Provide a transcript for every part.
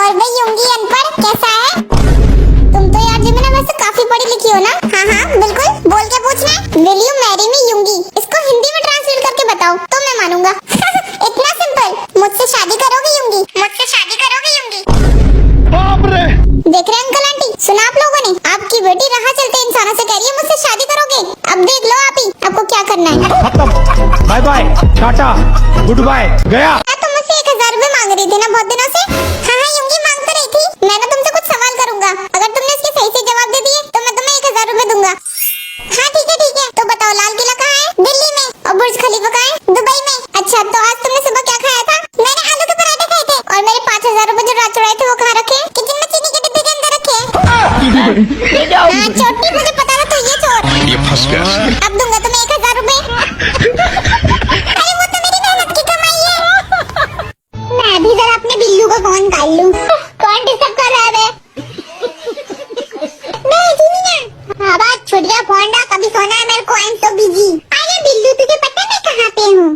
और भाई युंगी अनपढ़ कैसा है? तुम तो यार जिमिना वैसे काफी पढ़ी लिखी हो ना? हाँ हाँ बिल्कुल, बोल के पूछना है। Will you marry me Yoongi? इसको हिंदी में ट्रांसलेट करके बताओ तो मैं मानूंगा। इतना सिंपल, मुझसे शादी करोगे युंगी? मुझसे शादी करोगे युंगी? बाप रे! देख रहे अंकल आंटी, सुना आप लोगों ने? आपकी बेटी राह चलते इंसानों से कह रही है मुझसे शादी करोगे। अब देख लो आप ही, आपको क्या करना है। खत्म, bye bye, tata, good bye, गया। तुम मुझसे 1000 रुपए मांग रही थी ना बहुत दिनों से? हाँ हाँ युंगी मांग तो रही थी। मैं ना तुमसे कुछ सवाल करूंगा, अगर तुमने इसके सही से जवाब दे दिए तो मैं तुम्हें 1000 रुपए दूंगा। हाँ ठीक है, तो बताओ लाल किला कहाँ है? दिल्ली में। और बुर्ज खलीफा कहाँ है? दुबई में। अच्छा तो आज तुमने सुबह क्या खाया था? मैंने आलू के पराठे खाए थे। और मेरे 5000 रुपए जो रात चुराए थे वो कहाँ रखे? किचन में चीनी के डिब्बे के अंदर रखे हैं। हाँ चोटी, मुझे पता था तो ये चोर। ये फंस गया। अब दूंगा तुम्हें 1000 रुपए। अरे वो तो मेरी मेहनत की कमाई है। मैं भी जरा अपने बिल्लू को फोन कर लूं। कौन डिस्टर्ब कर रहा है बे? नहीं सुनी ना। हाँ बात छूट गया फोन ना, कभी सोना है मेरे को, आई एम सो बिजी। अरे बिल्लू तुझे पता मैं कहाँ पे हूँ?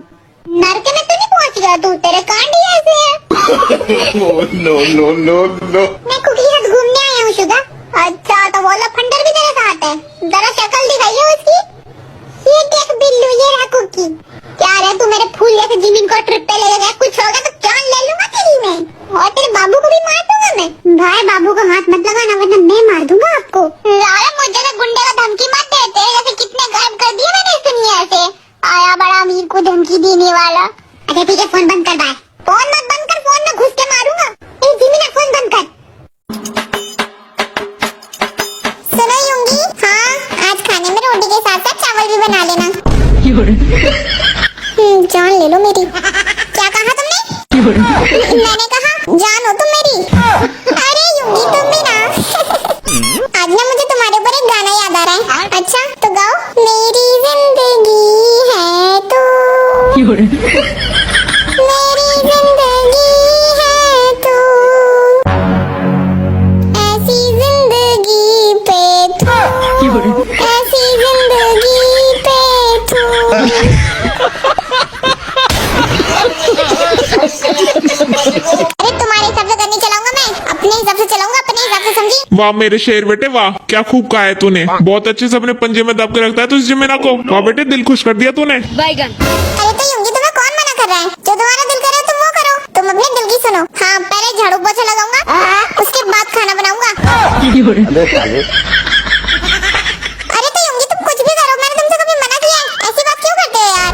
नरक में तो नहीं पहुँच गया तू, तेरे कांड ही ऐसे है। No no no no. मैं कुकी साथ घूमने आया हूँ शुदा। अच्छा तो वो लफंडर भी तेरे साथ है? जरा शक्ल दिखाइए उसकी। ये देख बिल्लू, ये रहा कुकी। क्या रे तू मेरे फूल जैसे जमीन को ट्रिप पे ले गया, कुछ होगा तो जान ले लूंगा तेरी मैं। और तेरे बाबू को भी मार दूंगा मैं। भाई बाबू को हाथ मत लगाना वरना मैं मार दूंगा आपको। लाला मुझे ना गुंडे का धमकी मत देते, जैसे कितने गायब कर दिए मैंने इस दुनिया से। आया बड़ा अमीर को धमकी देने वाला। अच्छा ठीक है फोन बंद कर बाय। फोन मत बंद कर, फोन में घुस के मारूंगा। ए जिमिना फोन बंद कर। सुनो युंगी, हाँ आज खाने में रोटी के साथ साथ चावल भी बना लेना। जान ले लो मेरी। क्या कहा तुमने? मैंने कहा जान हो तुम मेरी। अरे युंगी तुम भी ना। आज ना मुझे तुम्हारे ऊपर एक गाना याद आ रहा है। अच्छा तो गाओ। मेरी जिंदगी है तू, मेरी जिंदगी है तू, ऐसी जिंदगी पे तू, ऐसी जिंदगी पे तू। अरे तुम्हारे हिसाब से करनी चलाऊंगा मैं, अपने हिसाब से चलाऊंगा, अपने हिसाब से समझी? वाह मेरे शेर बेटे वाह, क्या खूब कहा है तूने। बहुत अच्छे से अपने पंजे में दब के रखता है तू इस जिमेना को। वाह बेटे दिल खुश कर दिया तूने। अरे तो युंगी तुम्हें कौन मना कर रहा है? जो तुम्हारा दिल करे तुम वो करो। तुम अपने दिल की सुनो। हाँ पहले झाड़ू पोछा लगाऊंगा, उसके बाद खाना बनाऊंगा। अरे तो युंगी तुम कुछ भी करो, मैंने तुमसे कभी मना किया है? ऐसी बात क्यों करते हो यार?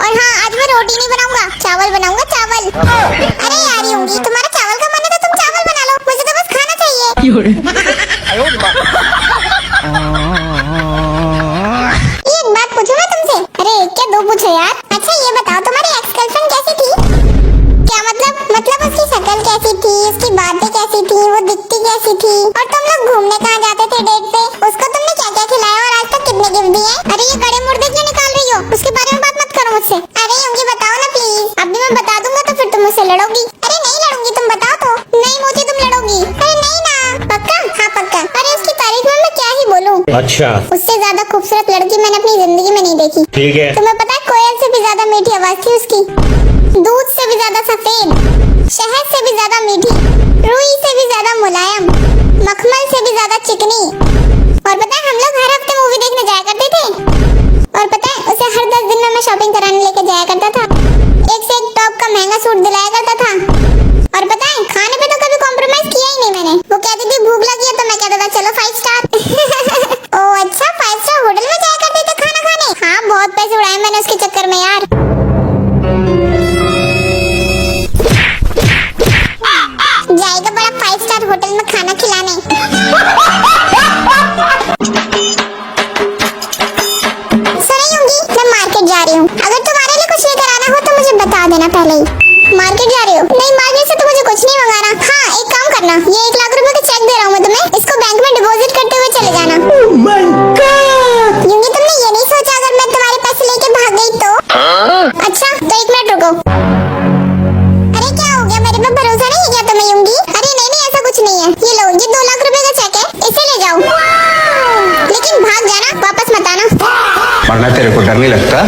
और हाँ आज मैं रोटी नहीं बनाऊंगा, चावल बनाऊंगा, चावल। अरे यार युंगी तुम्हारा चावल का मन है तो तुम चावल बना लो, मुझे तो बस खाना चाहिए। एक बात पूछूं मैं तुमसे? अरे एक क्या दो पूछो यार। अच्छा ये बताओ तुम्हारी एक्स गर्लफ्रेंड कैसी थी? क्या मतलब उसकी शक्ल कैसी थी, उसकी बातें कैसी थी, वो दिखती कैसी थी, और तुम लोग घूमने कहाँ जाते थे डेट पे? उसको तुमने क्या क्या खिलाया और आज तक कितने गिफ्ट दिए? अरे ये गड़े मुर्दे क्यों निकाल रही हो? उसके बारे में बात मत करो मुझसे। अरे युंगी बताओ ना प्लीज। अभी मैं बता दूंगा तो फिर तुम मुझसे लड़ोगी। अरे नहीं लड़ूंगी, तुम बताओ तो। नहीं मुझे तुम लड़ोगी। अरे नहीं ना। पक्का? हाँ पक्का। अरे उसकी तारीफ में मैं क्या ही बोलूं। अच्छा उससे ज्यादा खूबसूरत लड़की मैंने अपनी जिंदगी में नहीं देखी। ठीक है। तुम्हें पता है कोयल से भी ज्यादा मीठी आवाज थी उसकी, दूध से भी ज्यादा सफेद, शहद से भी ज्यादा मीठी, रुई से भी ज्यादा मुलायम, मखमल से भी ज्यादा चिकनी। और पता है हम लोग हर हफ्ते मूवी देखने जाया करते थे। और पता है उसे हर 10 दिन में मैं शॉपिंग कराने लेके जाया करता था। एक से एक टॉप का महंगा सूट दिलाया करता था। और पता है खाने पे तो कभी कॉम्प्रोमाइज किया ही नहीं मैंने। वो कहती थी भूख लगी है तो मैं कहता था चलो 5 स्टार। ओह अच्छा 5 स्टार होटल में जाया करते थे खाना खाने? हाँ बहुत पैसे उड़ाए मैंने उसके चक्कर में यार। जाएगा बड़ा 5 स्टार होटल में खाना खिलाने। सुनो युंगी मैं मार्केट जा रही हूँ, अगर तुम्हारे लिए कुछ लेकर आना हो तो मुझे बता देना पहले ही। मार्केट जा रही हो? नहीं मार्केट से तो मुझे कुछ नहीं मंगाना। हाँ एक काम करना, ये 1 लाख रुपए का चेक दे रहा हूँ मैं तुम्हें, इसको बैंक में डिपॉजिट करते हुए चले जाना। oh my God! युंगी तुमने ये नहीं सोचा अगर मैं तुम्हारे पैसे लेके भाग गई तो? अच्छा तो 1 मिनट रुको। अरे क्या हो गया, मेरे पे भरोसा नहीं है क्या तुम्हें युंगी? अरे नहीं ऐसा कुछ नहीं है। ये लो ये 2 लाख रुपए का चेक है, इसे ले जाओ। लेकिन भाग जाना, वापस मत आना। वरना तेरे को डर नहीं लगता?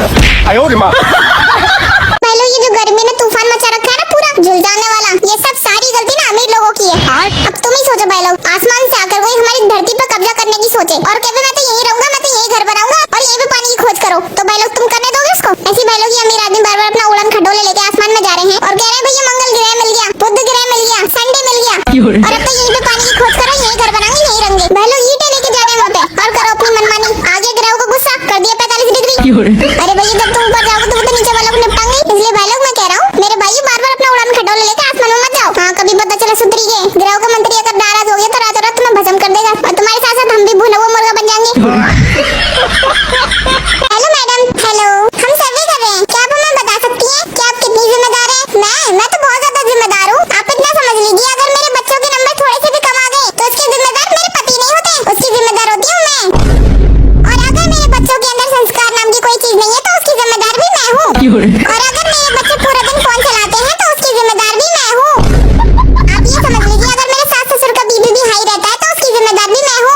पहले ये जो गर्मी ने तूफान मचा रखा है ना पूरा झुलझाने वाला, ये सब सारी गलती ना अमीर लोगों की अब तुम ही सोचो भाई लोग, आसमान से आकर कोई हमारी धरती पर कब्जा करने की सोचे और कहे मैं तो यही रहूंगा, मैं तो यही घर बनाऊंगा और यही पे पानी की खोज करो, तो भाई लोग तुम करने दोगे इसको? ऐसी भाई लोग ये अमीर आदमी बार बार अपना उड़न खटोले लेके आसमान में जा रहे हैं और कह रहे हैं भैया मंगल ग्रह मिल गया, बुध ग्रह मिल गया, संडे मिल गया और अब तो यही पे पानी की खोज करो, यही घर बनाएंगे, यही रहेंगे। भाई लोग ईंटें लेके जा रहे हैं वहाँ पे और करो अपनी मनमानी। आगे ग्रहों को गुस्सा कर दिया 45 डिग्री। अरे भैया जब तुम ऊपर जाओगे तो वो तो नीचे वालों को निपटाएंगे, इसलिए भाई लोग मैं कह रहा हूँ मेरे भाई बार बार अपना उड़ान खटोले लेके आसमान में मत जाओ। हाँ कभी पता चला सुधरी गए, ग्रहों का मंत्री अगर नाराज हो गया तो रातों रात तुम्हें भस्म कर देगा और तुम्हारे साथ साथ हम भी भुना हुआ मुर्गा बन जाएंगे। हेलो मैडम, हेलो, हम सर्वे कर रहे हैं, क्या आप हमें बता सकती हैं कि आप कितनी जिम्मेदार हैं? मैं तो बहुत ज्यादा जिम्मेदार हूँ। आप इतना समझ लीजिए, अगर मेरे बच्चों के नंबर थोड़े से भी कम आ गए तो उसके जिम्मेदार मेरे पति नहीं होते, उसकी जिम्मेदार होती हूँ मैं। और अगर मेरे बच्चों के अंदर संस्कार नाम की कोई चीज नहीं है तो उसकी जिम्मेदार भी मैं हूँ। और अगर मेरे बच्चे पूरा दिन फोन चलाते हैं तो उसकी जिम्मेदार भी मैं हूँ। आप ये समझ लीजिए, अगर मेरे सास ससुर का बीपी भी हाई रहता है तो उसकी जिम्मेदार भी मैं हूँ।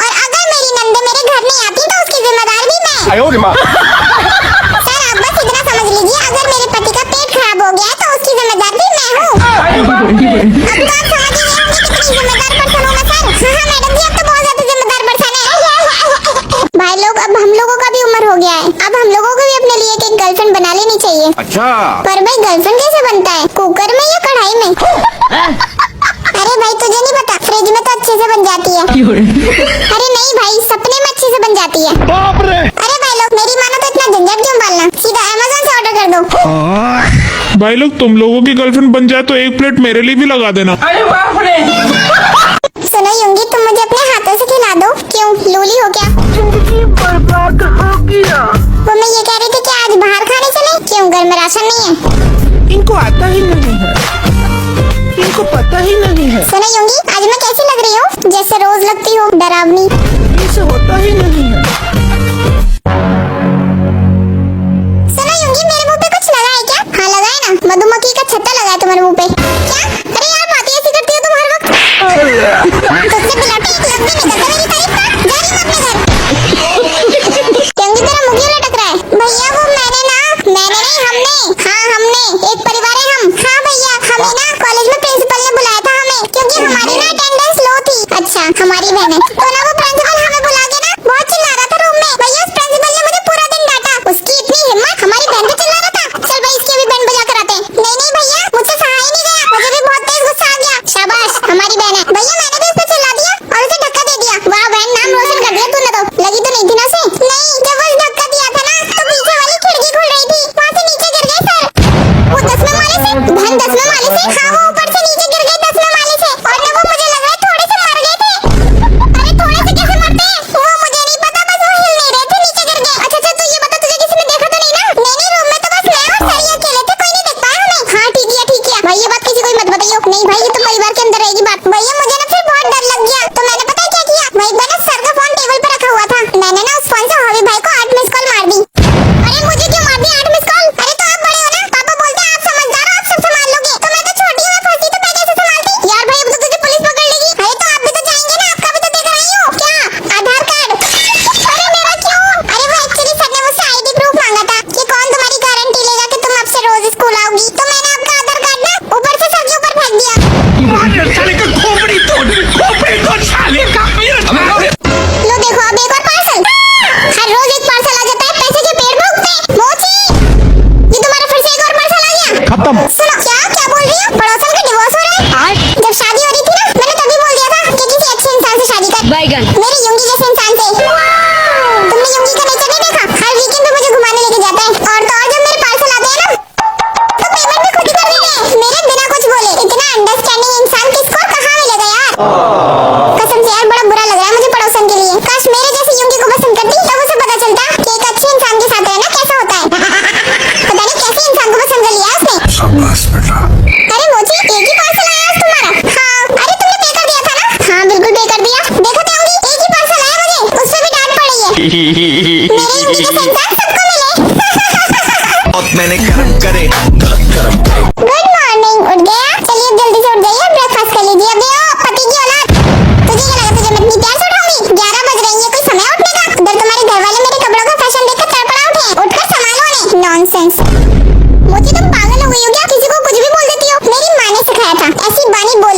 और अगर मेरी नंदे मेरे घर नहीं आती तो उसकी जिम्मेदार भी मैं। सर आप बस इतना समझ लीजिए, अगर मेरे पति का पेट खराब हो गया है तो उसकी जिम्मेदार भी मैं हूँ। अब तो आप समझ ही गए होंगे कितनी जिम्मेदार पर्सन हूँ मैं सर। हाँ मैडम जी, अब तो बहुत ज्यादा जिम्मेदार पर्सन है। भाई लोग अब हम लोगों का भी उम्र हो गया है, अब हम लोगों को भी अपने लिए एक गर्लफ्रेंड बना लेनी चाहिए। अच्छा पर भाई गर्लफ्रेंड कैसे बनता है, कुकर में या कढ़ाई में? अरे भाई तुझे नहीं पता, फ्रिज में तो अच्छे से बन जाती है। अरे नहीं भाई, सपने में अच्छे से बन जाती है। अरे भाई लोग मेरी मानो तो इतना झंझट क्यों पालना, सीधा अमेज़न से ऑर्डर कर दो। भाई लोग तुम लोगों की गर्लफ्रेंड बन जाए तो एक प्लेट मेरे लिए भी लगा देना। सुनो युंगी, तुम मुझे अपने हाथों से खिला दो। क्यों, लूली हो क्या? वो मैं ये कह रही थी कि आज बाहर खाने चले, क्यों घर में राशन नहीं है? इनको आता ही नहीं है, इनको पता ही नहीं है, सुनो युंगी, आज मैं कैसी लग रही हूँ? जैसे रोज लगती हो, डरावनी। इसे होता ही नहीं है। सुनो युंगी, मेरे मुंह पे कुछ लगा है क्या? हाँ लगा है ना, मधुमक्खी का छत्ता लगा है तुम्हारे मुंह पे। क्या? अरे यार बात ऐसी करती हो तुम हर वक्त। तुझसे पिलाते एक लफ्ज़ भी निकलता मेरी तारीफ का। जा रही मैं अपने घर। युंगी तेरा मुंह क्यों लटक रहा है? भैया वो मैंने नहीं, हमने। हाँ हमने, एक परिवार है हम। हाँ भैया, हमें ना कॉलेज में प्रिंसिपल ने बुलाया था हमें, क्योंकि हमारी ना अटेंडेंस लो थी। अच्छा हमारी बहन है तो ना वो प्रिंसिपल हमें बुला के ना बहुत चिल्ला रहा था रूम में। भैया उस प्रिंसिपल ने मुझे पूरा दिन डांटा, उसकी इतनी हिम्मत, हमारी बहन पे चिल्ला रहा था। चल भाई इसकी भी बैंड बजा कर आते हैं। नहीं भैया, मुझसे सहा ही नहीं गया, मुझे भी बहुत तेज गुस्सा आ गया। शाबाश हमारी बहन है। भैया मैंने भी उस पर चिल्ला दिया और उसे धक्का दे दिया। वाह बहन, नाम रोशन कर दिया तूने तो। लगी तो नहीं थी ना उसे? नहीं, जब वो धक्का दिया था ना तो पीछे वाली खिड़की खुल रही थी, वहाँ से नीचे गिर गए सर। वो 10वें माले से, बहन 10वें माले से। हाँ वो ऊपर से नीचे गिर गए 10वें माले से, और ना वो मुझे लग रहा है थोड़े से मर गए थे। अरे थोड़े से कैसे मरते हैं, वो मुझे नहीं पता, बस वो हिल नहीं रहे थे, नीचे गिर गए। अच्छा तू ये बता, तुझे किसी ने देखा तो नहीं ना? नहीं रूम में तो बस मैं और सर ही अकेले थे, कोई नहीं देख पाया हमें। हाँ ठीक है भाई, ये बात किसी को मत बताइयो। नहीं भाई, ये तो परिवार के अंदर रहेगी बात। भैया मुझे ना फिर बहुत डर लग गया, तो मैंने पता है क्या किया? वहीं पर ना सर का फोन टेबल पर रखा हुआ था, मैंने ना उस फोन से हॉबी भाई को 8 मिस कॉल मार दी। अरे मुझे क्यों मार दी 8 मिस कॉल? अरे तो आप बड़े हो ना, पापा बोलते हैं आप समझदार हो, आप सब संभाल लोगे। तो मैं तो छोटी हूँ, मैं फंसी तो मैं कैसे संभालती? यार भाई अब तो तुझे पुलिस पकड़ लेगी। अरे तो आप भी तो जाएंगे ना, आपका भी तो देख रही हूँ। क्या आधार कार्ड? अरे मेरा क्यों? अरे वो एक्चुअली सर ने मुझसे आईडी प्रूफ मांगा था कि कौन तुम्हारी गारंटी लेगा कि तुम अब से रोज स्कूल आओगी, तो मैंने आपका आधार कार्ड ना ऊपर से सर के ऊपर फेंक दिया। लो देखो अब एक और पार्सल। हर रोज एक पार्सल आ जाता है, पैसे के पेड़ भोगते। मोची, ये तुम्हारा फिर से एक और पार्सल आ गया। खत्म। सुनो, क्या बोल रही हो? पड़ोसन का डिवोर्स हो रहा है? जब शादी हो रही थी ना, मैंने तभी बोल दिया था कि किसी अच्छे इंसान से शादी कर। मेरी युंगी जैसे इंसान से। तुमने युंगी का नेचर नहीं देखा? हर वीकेंड पे मुझे घुमाने लेके जाता है, और तो और जब मेरे पार्सल आते हैं ना तो पेमेंट भी खुद ही कर देते हैं, मेरे बिना कुछ बोले। इतना अंडरस्टैंडिंग इंसान किसको और कहाँ मिलेगा यार? कसम से यार बड़ा बुरा लग रहा है मुझे पड़ोसन के लिए। काश मेरे जैसी युंगी को पसंद करती तब उसे पता चलता कि एक अच्छे इंसान के साथ रहना कैसा होता है। पता नहीं कैसे इंसान को पसंद कर लिया उसने। शाबाश बेटा। अरे मोची, एक ही पार्सल आया आज तुम्हारा? हाँ। अरे तुमने पे कर दिया था ना? हाँ बिल्कुल पे कर दिया। देखो तो होंगी, एक ही पार्सल आया मुझे, उस पे भी डांट पड़ी है। मेरे युंगी जैसे इंसान सबको मिले। मैंने कर्म करे गलत कर्म करे। गुड मॉर्निंग, उठ गया? चलिए अब जल्दी से उठ जाइए, ब्रेकफास्ट कर लीजिए। अबे ओ पति की औलाद, तुझे क्या लगा तुझे मैं इतनी प्यार से उठाऊंगी? 11 बज रही है, कोई समय उठने का? उधर तुम्हारे घर वाले मेरे कपड़ों का फैशन देखकर तड़पड़ा उठे। उठकर संभालो उन्हें। नॉनसेंस। मोची तुम पागल हो गई हो क्या? किसी को कुछ भी बोल देती हो? मेरी माँ ने सिखाया था, ऐसी बानी बोल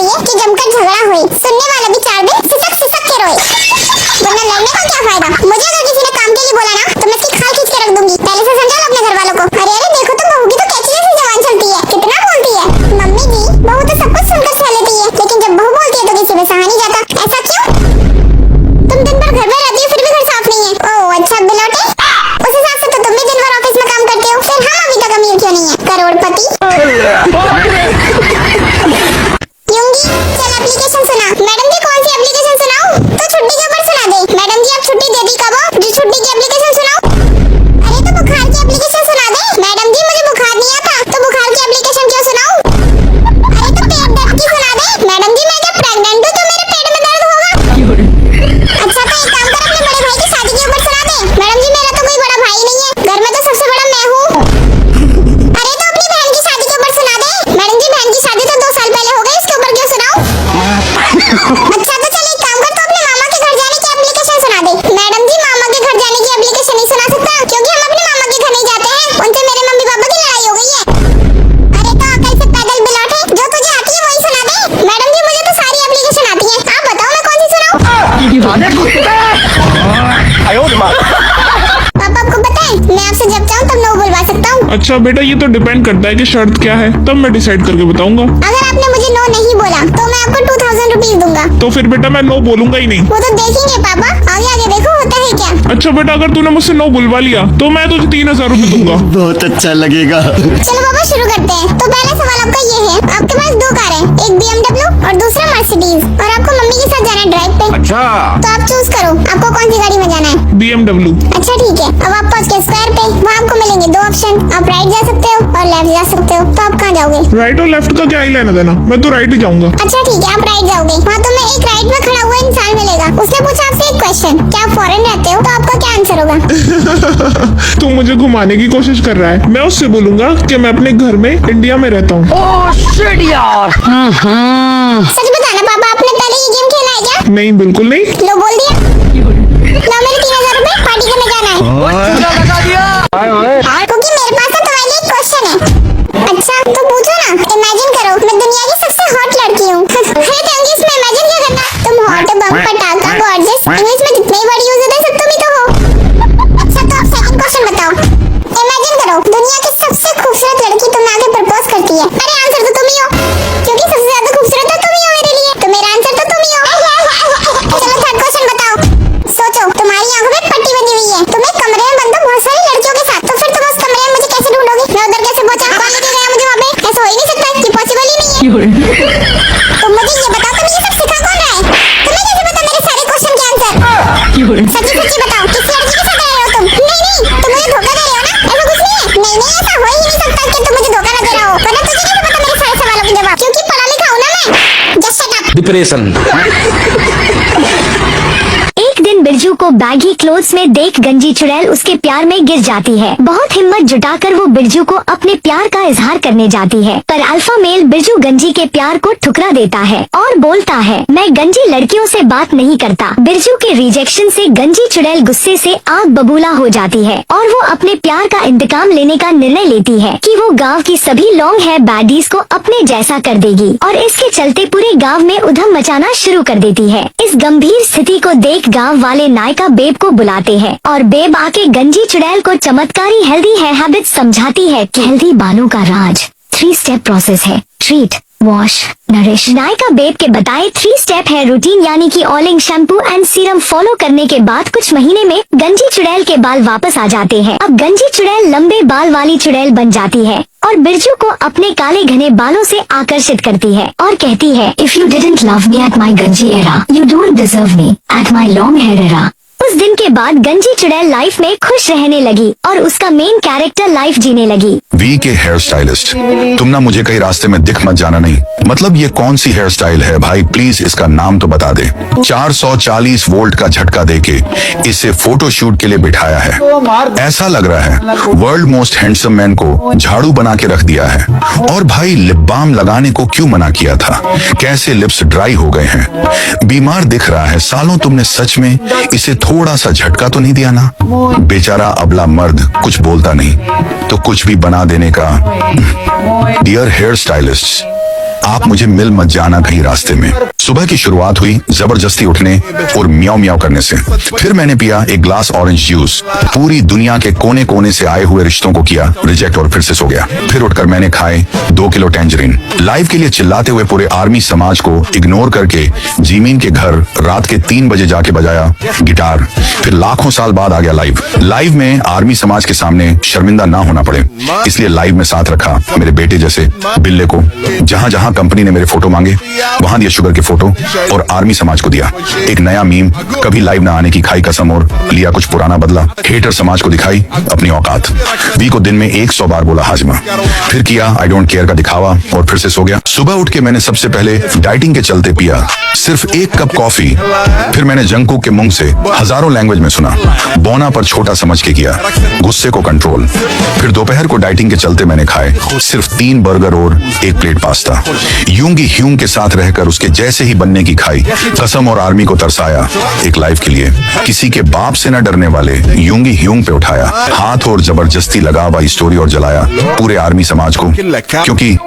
अच्छा बेटा, ये तो डिपेंड करता है कि शर्त क्या है, तब मैं डिसाइड करके बताऊंगा। अगर आपने मुझे नो नहीं बोला तो मैं आपको 2000 रुपीज दूंगा। तो फिर बेटा मैं नो बोलूंगा ही नहीं। वो तो देखेंगे पापा, आगे आगे देखो होता है क्या। अच्छा बेटा, अगर तूने मुझसे नो बुलवा लिया तो मैं तुझे 3000 रुपए दूंगा। बहुत अच्छा लगेगा। चलो पापा शुरू करते हैं। तो पहला सवाल आपका ये है, आपके पास 2 कार है, एक BMW और दूसरा मर्सिडीज, और आपको मम्मी के साथ जाना है ड्राइव पे। अच्छा। तो आप चूज करो आपको कौन सी गाड़ी में जाना है। BMW। अच्छा ठीक है, अब आप पहुंच के स्क्वायर पे, वहाँ आपको मिलेंगे 2 ऑप्शन, आप राइट जा सकते हो और लेफ्ट जा सकते हो। तो आप कहाँ जाओगे? राइट और लेफ्ट का क्या ही लेना देना, मैं तो राइट ही जाऊंगा। अच्छा ठीक है, आप राइट जाओगे। वहाँ तुम्हें एक राइट में खड़ा हुआ इंसान मिलेगा, उसने पूछा आपसे एक क्वेश्चन, क्या आप फॉरेन रहते हो? तो आपका क्या आंसर होगा? तू मुझे घुमाने की कोशिश कर रहा है। मैं उससे बोलूंगा कि मैं अपने घर में इंडिया में रहता हूँ। सच बताना पापा, आपने पहले ये गेम खेला है क्या? नहीं, बिल्कुल नहीं। लो बोल दिया। लो मेरे 3000 रुपए, पार्टी करने जाना है। क्योंकि मेरे पास तो तुम्हारे लिए एक क्वेश्चन है। अच्छा तो पूछो ना। इमेजिन करो मैं दुनिया की सबसे हॉट लड़की हूँ। अरे इंग्लिश में इमेजिन क्या करना, तुम हॉट बम पटाखा गॉर्जियस, इंग्लिश में जितने ही वर्ड यूज होते हैं सब तुम ही तो हो। अच्छा तो आप सेकंड क्वेश्चन बताओ। इमेजिन करो दुनिया की सबसे खूबसूरत लड़की तुम्हें आके प्रपोज करती है। अरे आंसर तो तुम ही हो, क्योंकि सबसे ज्यादा खूबसूरत तो तुम ही हो मेरे लिए, तो मेरा आंसर तो तुम ही हो। चलो थर्ड क्वेश्चन बताओ। सोचो तुम्हारी आंखों में पट्टी बंधी हुई है, तुम एक कमरे में बंद हो बहुत सारी लड़कियों के साथ, तो फिर तुम उस कमरे में मुझे कैसे ढूंढोगे? मैं उधर कैसे पहुंचा? कौन लेके गया मुझे वहाँ पे? ऐसा हो ही नहीं सकता, ये पॉसिबल ही नहीं है। तो मुझे ये बताओ तुम ये सब सिखा कौन रहा है? तुम्हें कैसे पता मेरे सारे क्वेश्चन के आंसर? सच्ची सच्ची बताओ, किस लड़की के साथ रहे हो तुम? नहीं तुम मुझे धोखा दे रहे हो ना, ऐसा कुछ नहीं है। नहीं ऐसा हो ही नहीं सकता कि तुम मुझे धोखा ना दे रहा हो, वरना तुझे कैसे पता मेरे सारे सवालों के जवाब? क्योंकि पढ़ा लिखा हूं ना मैं। Just shut up. डिप्रेशन। एक दिन बिरजू को बैगी क्लोथ्स में देख गंजी चुड़ैल उसके प्यार में गिर जाती है। बहुत हिम्मत जुटाकर वो बिरजू को अपने प्यार का इजहार करने जाती है, पर अल्फा मेल बिरजू गंजी के प्यार को ठुकरा देता है और बोलता है, मैं गंजी लड़कियों से बात नहीं करता। बिरजू के रिजेक्शन से गंजी चुड़ैल गुस्से से आग बबूला हो जाती है और वो अपने प्यार का इंतकाम लेने का निर्णय लेती है कि वो गांव की सभी लॉन्ग हेयर बैडीज को अपने जैसा कर देगी और इसके चलते पूरे गांव में उधम मचाना शुरू कर देती है। इस गंभीर स्थिति को देख गांव वाले नायका बेब को बुलाते हैं और बेब आके गंजी चुड़ैल को चमत्कारी हेल्दी हेयर हैबिट समझाती है कि हेल्दी बालों का राज 3 स्टेप प्रोसेस है, treat, wash, nourish. Nykaa babe के बताए 3 स्टेप हेयर रूटीन यानी कि oiling, shampoo and serum follow करने के बाद कुछ महीने में गंजी चुड़ैल के बाल वापस आ जाते हैं। अब गंजी चुड़ैल लंबे बाल वाली चुड़ैल बन जाती है और बिरजू को अपने काले घने बालों से आकर्षित करती है और कहती है, if you didn't love me at my गंजी era, you don't deserve me at my long hair era. उस दिन के बाद गंजी चुड़ैल लाइफ में खुश रहने लगी और उसका मेन कैरेक्टर लाइफ जीने लगी। वी के हेयर स्टाइलिस्ट, तुम ना मुझे कहीं रास्ते में दिख मत जाना नहीं। मतलब ये कौन सी हेयर स्टाइल है भाई, प्लीज इसका नाम तो बता दे। 440 वोल्ट का झटका देके इसे फोटो शूट के लिए बिठाया है। ऐसा लग रहा है वर्ल्ड मोस्ट हैंडसम मैन को झाड़ू बना के रख दिया है। और भाई लिप बाम लगाने को क्यों मना किया था? कैसे लिप्स ड्राई हो गए हैं, बीमार दिख रहा है। सालों तुमने सच में इसे थोड़ा सा झटका तो नहीं दिया ना? बेचारा अबला मर्द कुछ बोलता नहीं तो कुछ भी बना देने का। डियर हेयर स्टाइलिस्ट, आप मुझे मिल मत जाना कहीं रास्ते में। सुबह की शुरुआत हुई जबरदस्ती उठने और म्याऊ म्याऊ करने से। फिर मैंने पिया एक ग्लास ऑरेंज जूस। पूरी दुनिया के कोने कोने से आए हुए रिश्तों को किया रिजेक्ट और फिर से सो गया। फिर उठकर मैंने खाए 2 किलो टैंजरीन। लाइव के लिए चिल्लाते हुए पूरे आर्मी समाज को इग्नोर करके जीमीन के घर रात के 3 बजे जाके बजाया गिटार। फिर लाखों साल बाद आ गया लाइव में आर्मी समाज के सामने शर्मिंदा ना होना पड़े, इसलिए लाइव में साथ रखा मेरे बेटे जैसे बिल्ले को। जहां जहां कंपनी ने मेरे फोटो मांगे वहां दिया शुगर के फोटो और आर्मी समाज को दिया एक नया मीम, कभी लाइव ना आने की खाई कसम और लिया कुछ पुराना बदला। हेटर समाज को दिखाई अपनी औकात। वी को दिन में 100 बार बोला हाजमा। फिर किया आई डोंट केयर का दिखावा और फिर से सो गया। सुबह उठ के मैंने सबसे पहले डाइटिंग के चलते पिया सिर्फ 1 कप कॉफी। फिर मैंने जंकूक के मुंह से हजारों लैंग्वेज में सुना, बोना पर छोटा समझ के किया, गुस्से को कंट्रोल। फिर दोपहर को डाइटिंग के चलते मैंने खाए सिर्फ 3 बर्गर और 1 प्लेट पास्ता। यूंगी ह्यूंग के साथ रहकर उसके जैसे ही बनने की खाई कसम और आर्मी को तरसाया एक लाइफ के लिए। किसी के बाप से न डरने वाले यूंगी ह्यूंग पे उठाया हाथ और जबरदस्ती लगा हुआ स्टोरी और जलाया पूरे आर्मी समाज को, क्योंकि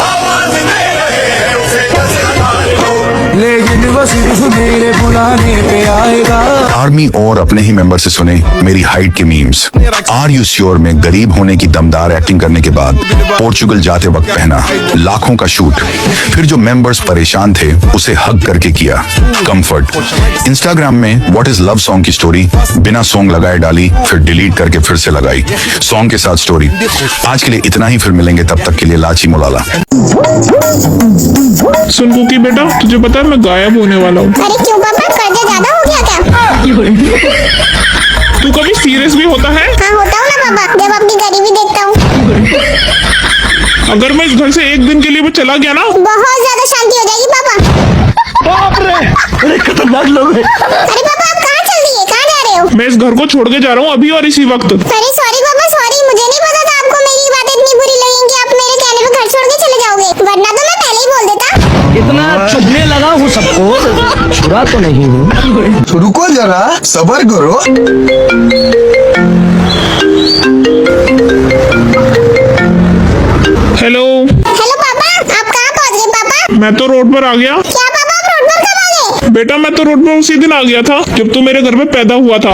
लेकिन वो सिर्फ मेरे बुलाने पे आएगा। आर्मी और अपने ही मेंबर से सुने मेरी हाइट के मीम्स। आर यू श्योर में गरीब होने की दमदार एक्टिंग करने के बाद पोर्चुगल जाते वक्त पहना लाखों का शूट। फिर जो मेंबर्स परेशान थे उसे हग करके किया कंफर्ट। इंस्टाग्राम में व्हाट इज लव सॉन्ग की स्टोरी बिना सॉन्ग लगाए डाली, फिर डिलीट करके फिर से लगाई सॉन्ग के साथ स्टोरी। आज के लिए इतना ही, फिर मिलेंगे, तब तक के लिए लाची मुलाला। सुन कुकी बेटा, तुझे पता है मैं गायब होने वाला हूँ। अरे क्यों पापा, कर्जा ज्यादा हो गया क्या? तू कभी सीरियस भी होता है? हाँ होता हूँ ना पापा, जब अपनी गरीबी देखता हूँ। अगर मैं इस घर से एक दिन के लिए भी चला गया ना, बहुत ज्यादा शांति हो जाएगी पापा। बाप रे, अरे खतरनाक लोग हैं। अरे पापा आप कहाँ चल दिए, कहाँ जा रहे हो? मैं इस घर को छोड़ के जा रहा हूँ अभी और इसी वक्त। अरे सॉरी पापा सॉरी, मुझे नहीं पता था आपको मेरी बात इतनी बुरी लगेंगी, आप मेरे कहने पे घर छोड़ के चले जाओगे, वरना तो मैं पहले ही बोल देता। इतना चुभने लगा हूँ सबको, छुरा तो नहीं हूँ। रुको जरा, सबर करो। हेलो हेलो पापा, आप कहाँ पहुँच गए पापा? मैं तो रोड पर आ गया। क्या पापा आप रोड पर कब आ गए? बेटा मैं तो रोड पर उसी दिन आ गया था जब तू मेरे घर में पैदा हुआ था।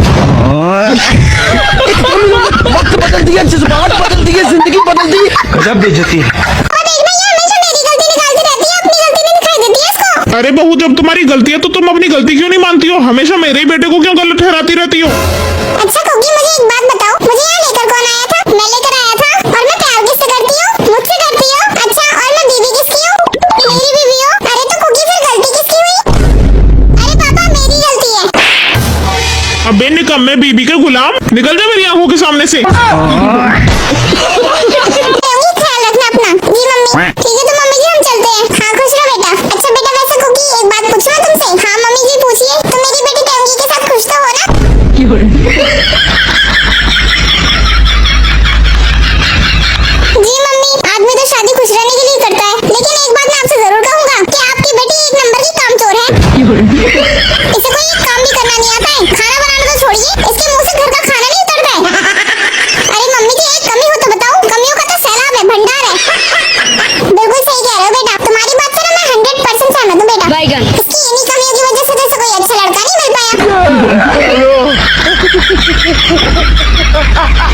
वक्त बदल दिया, जज्बात बदल दिए, जिंदगी बदल दी। गजब बेइज्जती है। और देखना ये हमेशा मेरी गलती निकालती रहती है, अपनी गलती नहीं दिखाई देती है इसको। अरे बहू, जब तुम्हारी गलती है तो तुम अपनी गलती क्यों नहीं मानती हो? हमेशा मेरे ही बेटे को क्यों गलत ठहराती रहती हो? अच्छा कुकी मुझे एक बात बताओ, मुझे यहाँ लेकर कौन आया था? मैं लेकर आया था। और मैं प्यार किससे करती हूँ? मुझसे करती हो? अच्छा, और मैं बीवी किसकी हूँ? मेरी बीवी हो? अरे तो कुकी फिर गलती किसकी हुई? अरे पापा मेरी गलती है। अबे निकम्मे बीबी के गुलाम, निकल जा मेरी आंखों के सामने से। ख्याल रखना अपना। जी मम्मी। ठीक है तो मम्मी जी हम चलते हैं। हाँ खुश रहो बेटा। अच्छा बेटा वैसे कुकी एक बात पूछूं मैं तुमसे? हाँ मम्मी जी पूछिए। तो मेरी बेटी टेंगी के साथ खुश तो हो ना? जी मम्मी, आदमी तो शादी खुश रहने के लिए करता है, लेकिन एक बात मैं आपसे जरूर कहूंगा कि आपकी बेटी एक नंबर की कामचोर है। इसे कोई एक काम भी करना नहीं आता है, खाना बनाना तो छोड़िए, इसके मुंह से घर का खाना नहीं उतरता है। अरे मम्मी जी एक कमी हो तो बताओ, कमियों का तो सैलाब है, भंडार है। बिल्कुल सही कह रहे हो बेटा, तुम्हारी बात से ना मैं 100% सहमत हूँ बेटा। इसकी इन्हीं कमियों की वजह से तो इसे कोई अच्छा लड़का नहीं मिल पाया।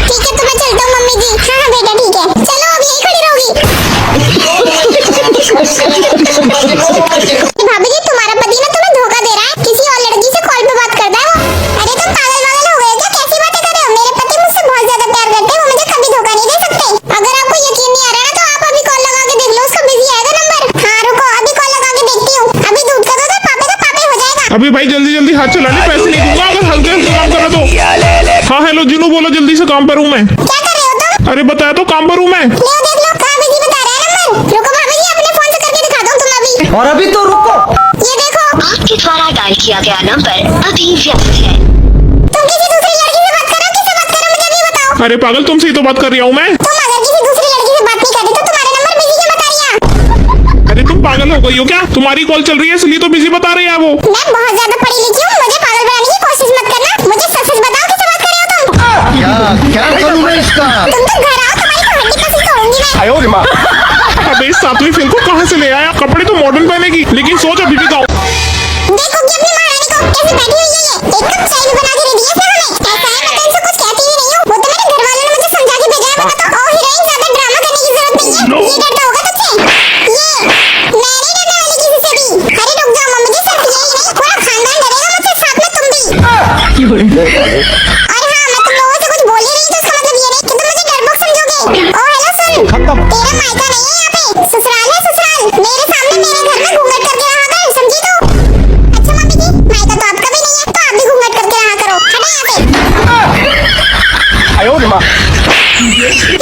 ठीक है तो मैं चलता हूँ मम्मी जी। हाँ हाँ बेटा ठीक है, चलो अब यही खड़ी रहोगी। भाभी जी तुम्हारा पति ना तुम्हें धोखा दे रहा है, किसी और लड़की से कॉल पे बात करता है वो। अरे तुम पागल वागल हो गए क्या? कैसी बातें कर रहे हो? मेरे पति मुझसे बहुत ज्यादा प्यार करते हैं, वो मुझे कभी धोखा नहीं दे सकते। अगर आपको यकीन नहीं आ रहा ना तो आप अभी कॉल लगा के देख लो, उसका बिजी आएगा नंबर। हाँ रुको अभी कॉल लगा के देखती हूँ, अभी दूध का दूध और पापे का पापे हो जाएगा। अभी भाई जल्दी जल्दी हाथ चला ले, पैसे नहीं दूंगा अगर हल्के से काम करा तो। हाँ हेलो जिनू बोलो, जल्दी से काम पर हूँ मैं। क्या कर रहे हो तुम? अरे बताया तो काम पर हूँ मैं। लो देख लो कहाँ बिजी बता रहा है नंबर। रुको भाभी जी अपने फोन से करके दिखा दो तुम अभी। और अभी तो रुको। ये देखो आपके द्वारा डायल किया गया नंबर अभी व्यस्त है। तुम किसी दूसरी लड़की से बात कर रहे हो? किससे बात कर रहे हो मुझे भी बताओ। अरे पागल, तुमसे ही तो बात कर रहा हूँ मैं। तुम अगर किसी दूसरी लड़की से बात नहीं कर रहे तो तुम्हारा नंबर बिजी क्यों बता रही है? अरे तुम पागल हो गई हो क्या? तुम्हारी कॉल चल रही है इसलिए तो बिजी बता रही है वो। मैं बहुत ज्यादा पढ़ी लिखी हूँ, मुझे पागल बनाने की कोशिश मत करना। मुझे सच सच बताओ किससे बात कर रहे हो तुम? क्या करूँ मैं इसका? तुम तो घर आओ, तुम्हारी तो हड्डी पसली तोड़ूंगी मैं। अबे इस 7वीं फेल को कहाँ से ले आया? कपड़े तो मॉडर्न पहनेगी, लेकिन सोच अभी भी गाँव। देखो कि अपनी महारानी को कैसे बैठी हुई है ये। एक कप चाय भी बना के दे दी है इसने हमें। ऐसा है मैं तो इनसे कुछ कहती ही नहीं हूँ, वो तो मेरे घर वालों ने मुझे समझा के भेजा है। मैं तो ओ हीरोइन ज्यादा ड्रामा करने की जरूरत नहीं है, ये डरता होगा तुझसे। ये मैं नहीं डरने वाली किसी से भी। अरे रुक जाओ मम्मी जी, सिर्फ यही नहीं पूरा खानदान डरेगा मुझसे, साथ में तुम भी। और हाँ मैं तुम लोगों से कुछ बोल ही रही तो इसका मतलब ये नहीं कि तुम मुझे डरपोक समझोगे। ओ हेलो सुन, तेरा मायका नहीं है यहाँ पे, ससुराल है ससुराल। मेरे सामने मेरे घर में घूंघट करके रहा कर, समझी तू? अच्छा मम्मी जी मायका तो आपका भी नहीं है, तो आप भी घूंघट करके रहा करो। हटो यहाँ से।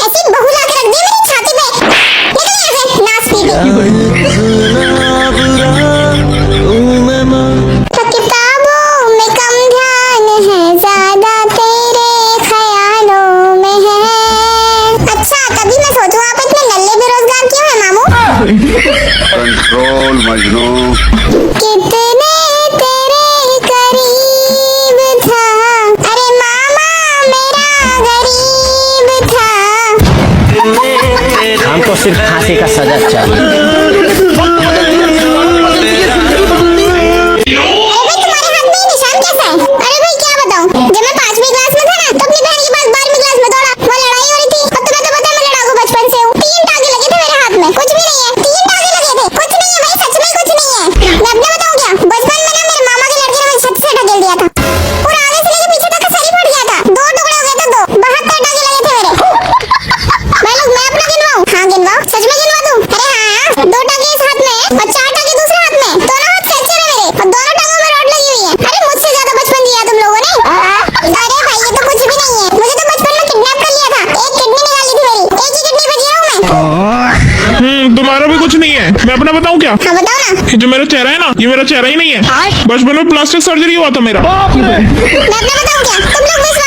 ऐसी बहू ला के रख दी मेरी छाती पे। निकल यहाँ से नाच पीटे। किताबों में कम ध्यान है, ज्यादा तेरे ख्यालों में है। अच्छा तभी मैं सोचूं आप इतने नल्ले बेरोजगार क्यों हैं मामू? कंट्रोल मजनू। कितने तेरे करीब था, अरे मामा मेरा गरीब था। हमको सिर्फ फांसी का सजा चाहिए। अपना बताऊं क्या? हाँ बताओ ना। ये जो मेरा चेहरा है ना, ये मेरा चेहरा ही नहीं है। बचपन में प्लास्टिक सर्जरी हुआ था मेरा। मैं अपना बताऊं क्या? तुम लोग विश्वास